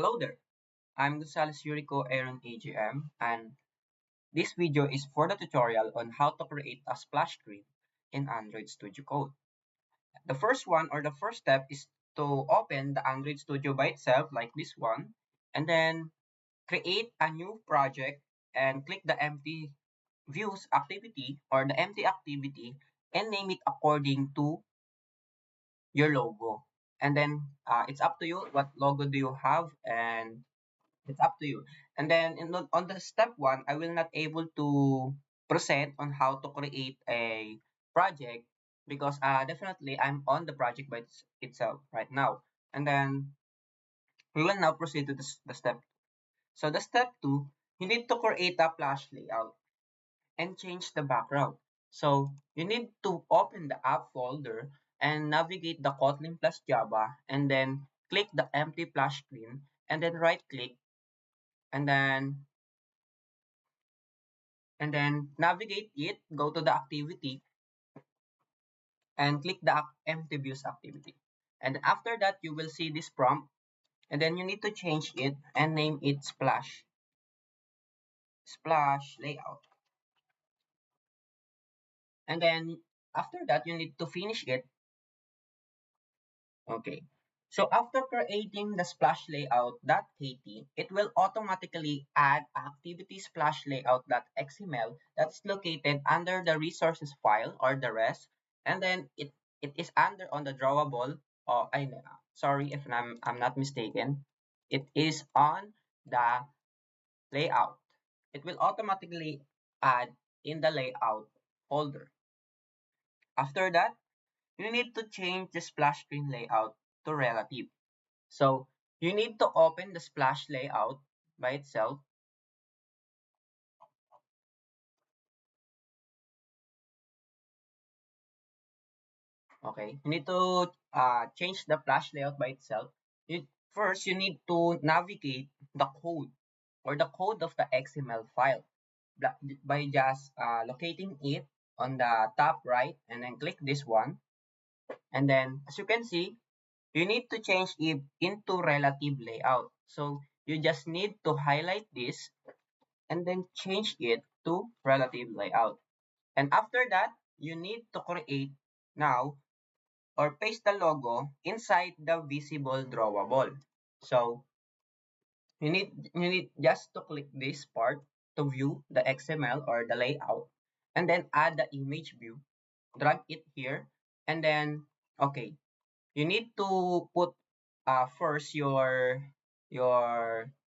Hello there, I'm Gonzales Yurico Aaron AGM, and this video is for the tutorial on how to create a splash screen in Android Studio Code. The first one or the first step is to open the Android Studio by itself like this one, and then create a new project and click the empty views activity or the empty activity and name it according to your logo. And then it's up to you what logo do you have, and it's up to you. And then on the step one, I will not able to present on how to create a project because definitely I'm on the project by itself right now. And then we will now proceed to the step. So the step two, you need to create a flash layout and change the background. So you need to open the app folder and navigate the Kotlin plus Java and then click the empty flash screen and then right click and then navigate it, go to the activity, and click the empty views activity. And after that, you will see this prompt, and then you need to change it and name it splash layout. And then after that, you need to finish it. Okay. So after creating the splash layout.kt, it will automatically add activity splash layout.xml that's located under the resources file or the rest, and then it is under on the drawable. Or sorry if I'm not mistaken, it is on the layout. It will automatically add in the layout folder. After that, you need to change the splash screen layout to relative. So you need to open the splash layout by itself. Okay, you need to change the flash layout by itself. First, you need to navigate the code or the code of the XML file by just locating it on the top right and then click this one. And then as you can see, you need to change it into relative layout. So you just need to highlight this and then change it to relative layout. And after that, you need to create now or paste the logo inside the visible drawable. So you need just to click this part to view the XML or the layout and then add the image view, drag it here, and then okay, you need to put first your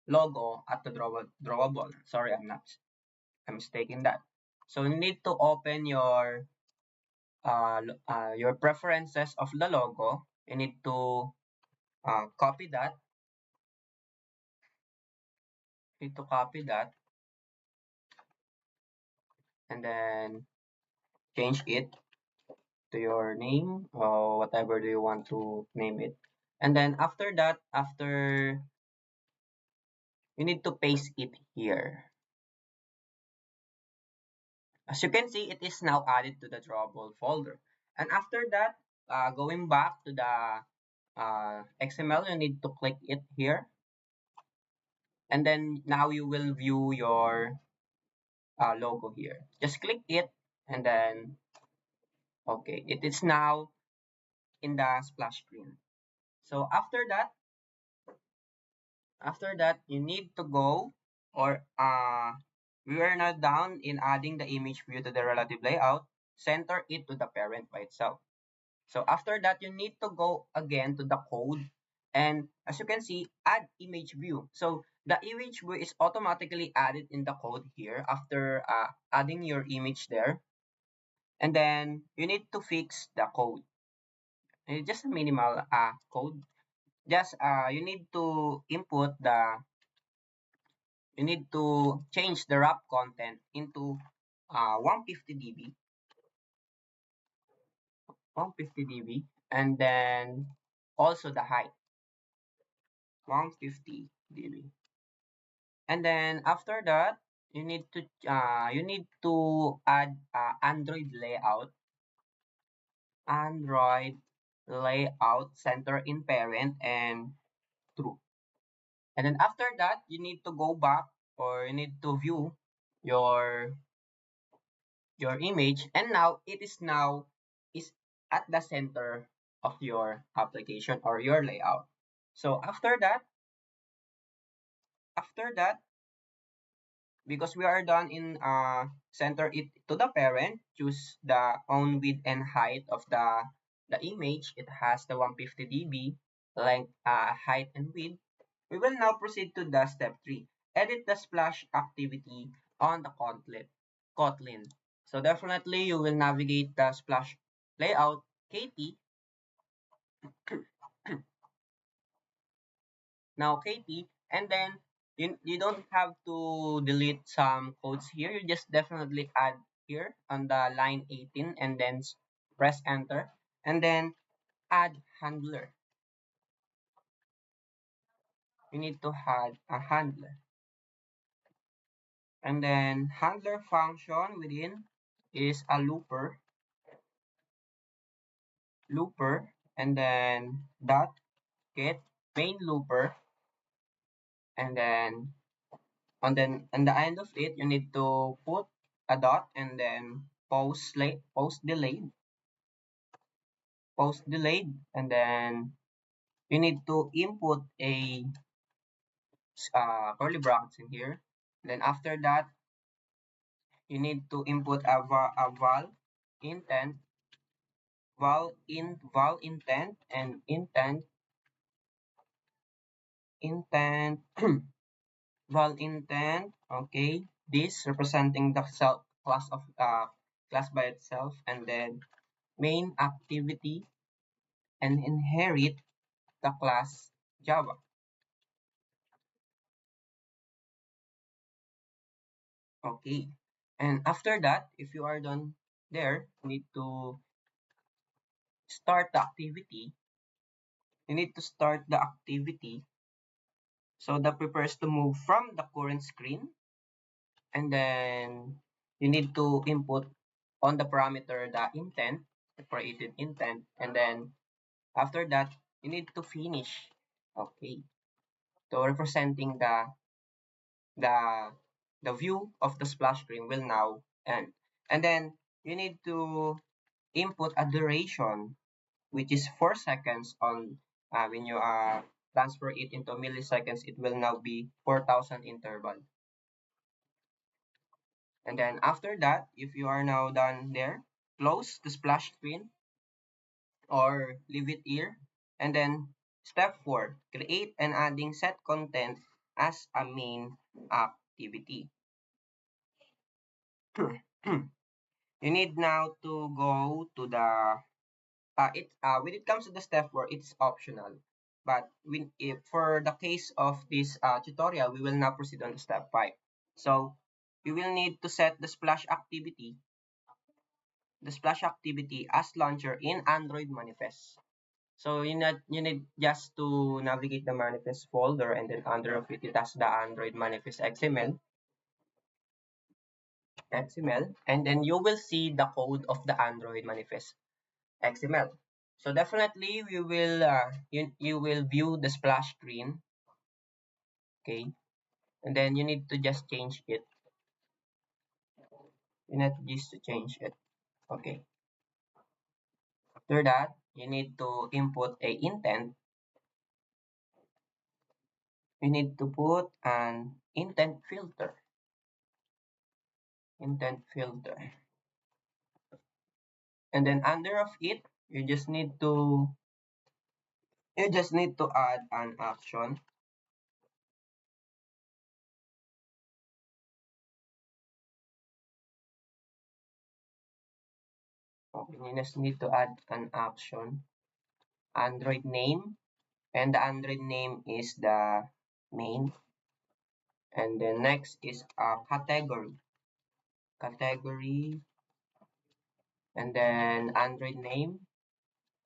logo at the drawable. Sorry, I'm mistaken that. So you need to open your preferences of the logo. You need to copy that. You need to copy that and then change it to your name or whatever do you want to name it. And then after that, after you need to paste it here. As you can see, it is now added to the drawable folder. And after that, going back to the XML, you need to click it here. And then now you will view your logo here. Just click it and then, okay, it is now in the splash screen. So after that, you need to go or we are now down in adding the image view to the relative layout, center it to the parent by itself. So after that, you need to go again to the code. And as you can see, add image view. So the image view is automatically added in the code here after adding your image there. And then you need to fix the code. It's just a minimal code. Just you need to you need to change the wrap content into 150 dB, 150 dB, and then also the height, 150 dB. And then after that, you need to add Android layout center in parent and true. And then after that, you need to go back or you need to view your your image, and now it is now is at the center of your application or your layout. So after that, because we are done in center it to the parent, choose the own width and height of the image. It has the 150 dB length, height and width. We will now proceed to the step 3. Edit the splash activity on the Kotlin. So definitely you will navigate the splash layout KT. Now KT, and then you don't have to delete some codes here. You just definitely add here on the line 18 and then press enter, and then add handler. You need to add a handler, and then handler function within is a looper, and then dot get main looper, and then on the end of it you need to put a dot and then post delayed, and then you need to input a curly brackets in here. Then after that you need to input a intent val intent and intent val intent. Okay, this representing the self class of class by itself, and then main activity and inherit the class Java. Okay, and after that, if you are done there, you need to start the activity. You need to start the activity so that prepares to move from the current screen, and then you need to input on the parameter the intent, the created intent, and then after that you need to finish. Okay, so representing the the view of the splash screen will now end, and then you need to input a duration which is 4 seconds on when you transfer it into milliseconds, it will now be 4,000 interval. And then after that, if you are now done there, close the splash screen or leave it here. And then step 4, create and adding set content as a main activity. You need now to go to the when it comes to the step 4, it's optional. But if for the case of this tutorial, we will now proceed on the step 5. So we will need to set the splash activity as launcher in Android manifest. So you need just to navigate the manifest folder, and then under of it, it has the Android manifest XML, and then you will see the code of the Android manifest XML. So definitely we will you will view the splash screen, okay, and then you need to just change it. You need just to change it, okay. After that, you need to input a intent. You need to put an intent filter, and then under of it, you just need to add an action. Okay, you just need to add an action, Android name, and the Android name is the main, and then next is a category, and then Android name,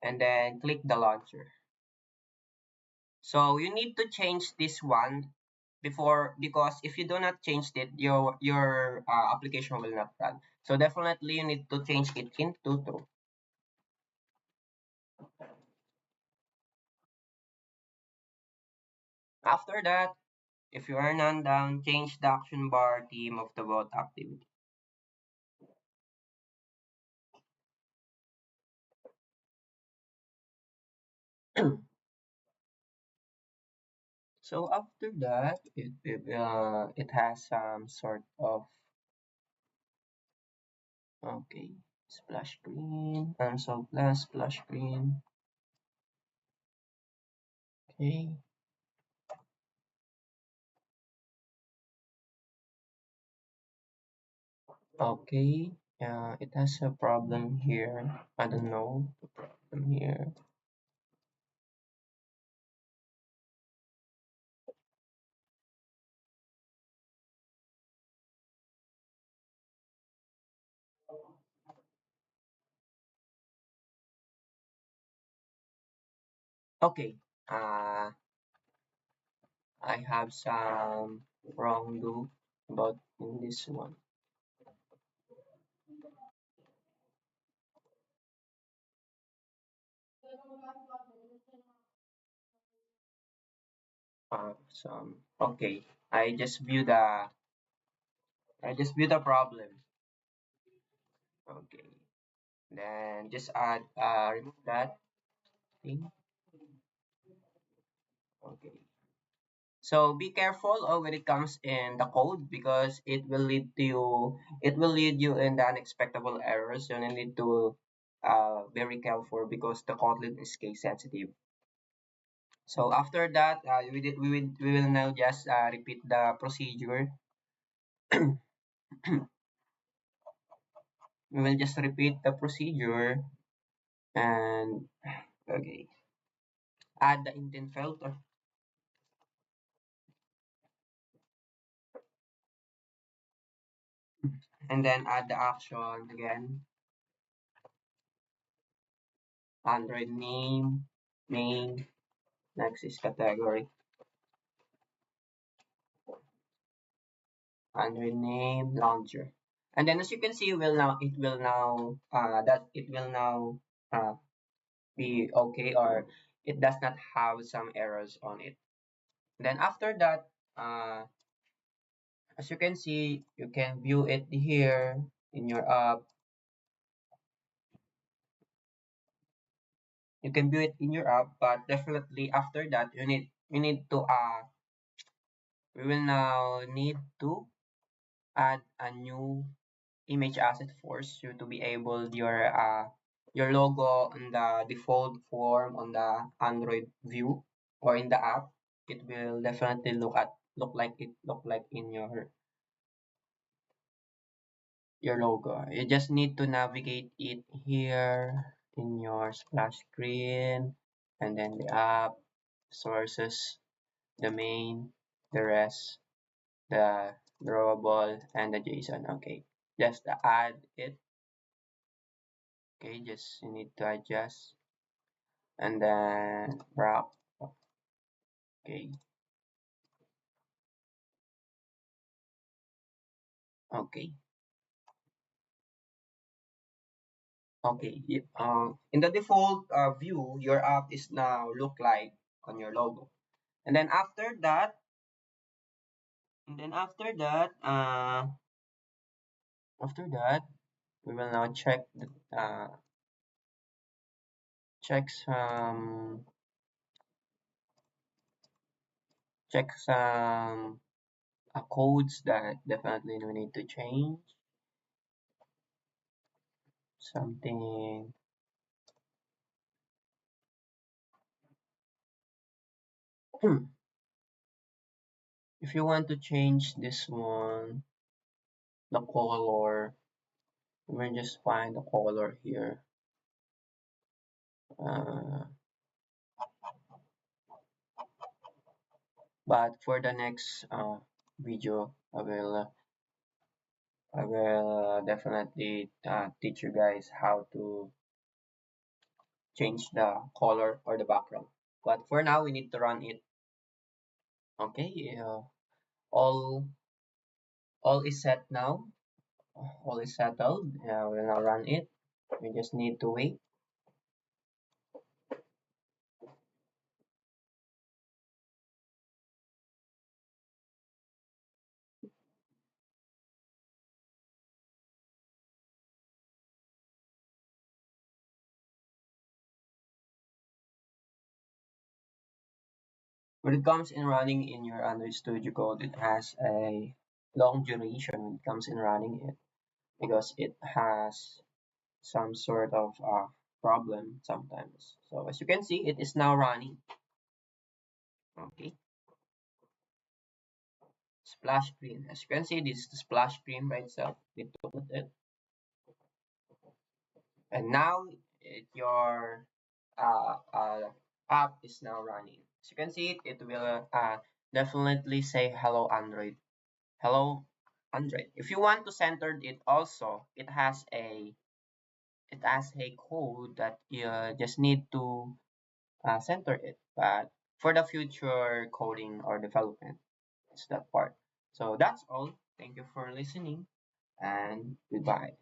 and then click the launcher. So you need to change this one before, because if you do not change it, your application will not run. So definitely you need to change it into true. After that, if you are none down, change the action bar theme of the bot activity. So after that, it has some sort of okay splash screen and so plus splash screen. Okay, okay. It has a problem here. I don't know the problem here. Okay. I have some wrong do about in this one. Some okay. I just view the problem. Okay. Then just add remove that thing. Okay. So be careful when it comes in the code because it will lead you in the unexpected errors. So you need to very careful because the Kotlin is case sensitive. So after that, we will now just repeat the procedure. We will just repeat the procedure and okay, add the intent filter and then add the action again. Android name, main, next is category. Android name, launcher. And then as you can see, it will now uh, be okay or it does not have some errors on it. Then after that, as you can see, you can view it here in your app. You can view it in your app, but definitely after that, you need to we will now need to add a new image asset force you to be able your logo on the default form on the Android view or in the app. It will definitely look like in your logo. You just need to navigate it here in your splash screen and then the app, sources, the main, the rest, the drawable, and the JSON. Okay, just add it. Okay, just you need to adjust and then wrap. Okay, okay, okay. In the default view, your app is now look like on your logo. And then and then after that, we will now check some codes that definitely we need to change. Something. If you want to change this one, the color, we will just find the color here. Uh, but for the next video, I will definitely teach you guys how to change the color or the background. But for now, we need to run it. Okay, all is set now. All is settled. We'll now run it. We just need to wait. When it comes in running in your Android Studio Code, it has a long duration when it comes in running it because it has some sort of problem sometimes. So as you can see, it is now running. Okay, splash screen. As you can see, this is the splash screen by itself. Need to put it, and now your app is now running. As you can see, it will definitely say hello Android. Hello Android. If you want to center it also, it has a code that you just need to center it. But for the future coding or development, it's that part. So that's all. Thank you for listening and goodbye.